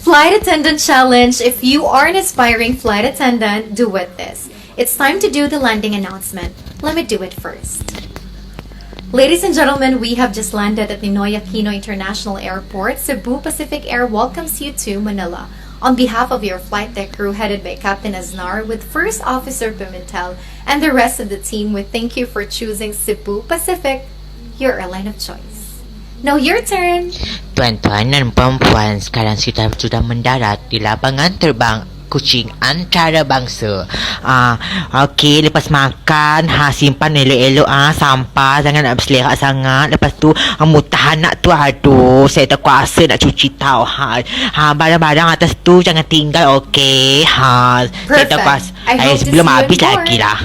Flight Attendant Challenge. If you are an aspiring flight attendant, do it this. It's time to do the landing announcement. Let me do it first. Ladies and gentlemen, we have just landed at Ninoy Aquino International Airport. Cebu Pacific Air welcomes you to Manila. On behalf of your flight deck crew headed by Captain Aznar with First Officer Pimentel and the rest of the team, we thank you for choosing Cebu Pacific, your airline of choice. Now your turn! Tuan-tuan dan perempuan, sekarang kita sudah mendarat di lapangan terbang Kuching antarabangsa. Okey, lepas makan, simpan elok-elok sampah, jangan nak berselerak sangat. Lepas tu, mutahan nak tu, aduh, saya tak kuasa nak cuci tau. Barang-barang atas tu jangan tinggal, okey. Saya tak kuasa. I hope to Sebelum see you habis on board. lagi lah.